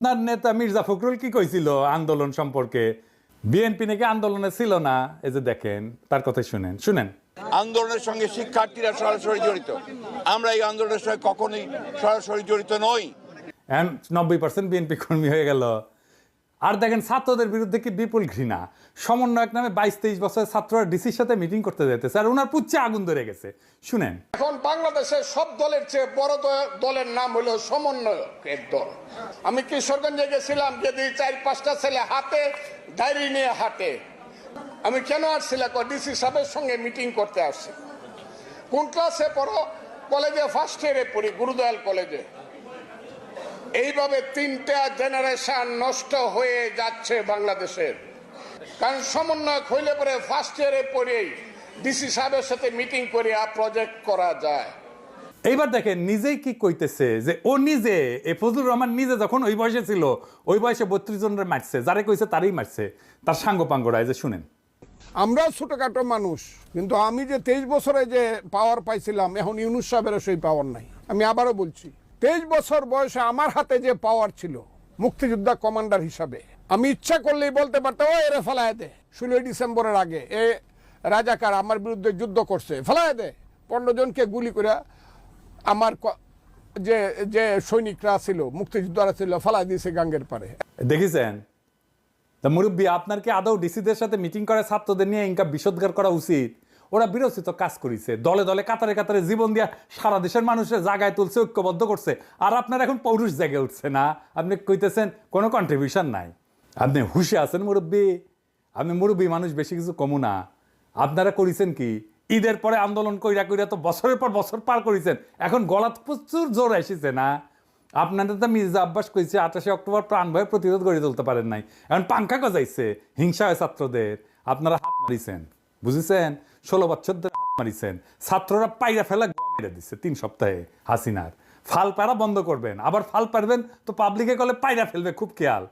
আপনার নেতা মির্জা ফখরুল কি কইছিল আন্দোলন সম্পর্কে? বিএনপি নাকি আন্দোলনে ছিল না। এই যে দেখেন, তার কথা শুনেন শুনেন। আন্দোলনের সঙ্গে শিক্ষার্থীরা সরাসরি জড়িত, আমরা এই আন্দোলনের সঙ্গে কখনোই সরাসরি জড়িত নই। 90% বিএনপি কর্মী হয়ে গেল। আর দেখেন ছাত্রদের বিরুদ্ধে কি বিপুল ঘৃণা। সমন্বয়ক নামে 22-23 বছরের ছাত্ররা ডিসির সাথে মিটিং করতে যেতেছে, আর ওনার পুচ্ছে আগুন ধরে গেছে। শুনেন। এখন বাংলাদেশের সব দলের চেয়ে বড় দলের নাম হলো সমন্বয়কের দল। আমি কিশোরগঞ্জে গেছিলাম, যদি 4-5টা ছেলে হাতে ডায়েরি নিয়ে হাঁটে। আমি কেন আসছিলাম? ডিসি সাহেবের সঙ্গে মিটিং করতে আসছি। কোন ক্লাসে পড়ো? কলেজে ফার্স্ট ইয়ারে পড়ি, গুরুদয়াল কলেজে। এইভাবে 3টা জেনারেশন নষ্ট হয়ে যাচ্ছে বাংলাদেশের। কারণ সমন্বয়ক হইলে পরে ফার্স্ট ইয়ারে পড়েই ডিসি সাহেবের সাথে মিটিং করে প্রজেক্ট করা যায়। এইবার দেখেন নিজেই কি কইতেছে, যে ও নিজে ফজলুর রহমান নিজে যখন ওই বয়সে ছিল, ওই বয়সে 32 জনের মারছে, যারে কইছে তারই মারছে, তার সাঙ্গপাঙ্গরা। এই যে শুনেন। আমরা ছোটখাটো মানুষ, কিন্তু আমি যে 23 বছরে যে পাওয়ার পাইছিলাম, এখন ইউনুস সাহেবের সেই পাওয়ার নাই। আমি আবারও বলছি, 23 বছর বয়সে আমার হাতে যে পাওয়ার ছিল মুক্তিযোদ্ধা কমান্ডার হিসাবে, আমি ইচ্ছা করলেই বলতে পারতাম ও এরে ফেলায় দে। 16 ডিসেম্বরের আগে এ রাজাকার আমার বিরুদ্ধে যুদ্ধ করছে, ফেলায় দে। 15 জনকে গুলি করে আমার যে যে সৈনিকরা ছিল, মুক্তিযোদ্ধারা ছিল, ফেলায় দিয়েছে গাঙ্গের পারে। দেখেছেন মুরব্বী, আপনার কি আদৌ ডিসিদের সাথে মিটিং করে ছাত্রদের নিয়ে ইনকা বিশোদ্গার করা উচিত? ওরা বিরোচিত কাজ করেছে, দলে দলে কাতারে কাতারে জীবন দিয়া সারা দেশের মানুষের জায়গায় তুলছে, ঐক্যবদ্ধ করছে। আর আপনার এখন পৌরুষ জেগে উঠছে না, আপনি কইতেছেন কোনো কন্ট্রিবিউশন নাই। আপনি হুশে আছেন মুরব্বী? আপনি মুরব্বী মানুষ, বেশি কিছু কমু না। আপনারা করেছেন কি? ঈদের পরে আন্দোলন কইরা কইরা তো বছরের পর বছর পার করেছেন, এখন গলাত প্রচুর জোর এসেছে না? আপনাদের তো মির্জা আব্বাস কইছে 28 অক্টোবর প্রাণ ভয়ে প্রতিরোধ গড়ে তুলতে পারেন নাই, এখন পাঙ্খা গজাইছে, হিংসা হয় ছাত্রদের। আপনারা হাত মারিছেন, বুঝেছেন? 16 বছর ধরে হাত মারিছেন। ছাত্ররা পাইরা ফেলা মেরে দিচ্ছে 3 সপ্তাহে হাসিনার। ফাল পারা বন্ধ করবেন, আবার ফাল পারবেন তো পাবলিকে কলে পাইরা ফেলবে, খুব খেয়াল।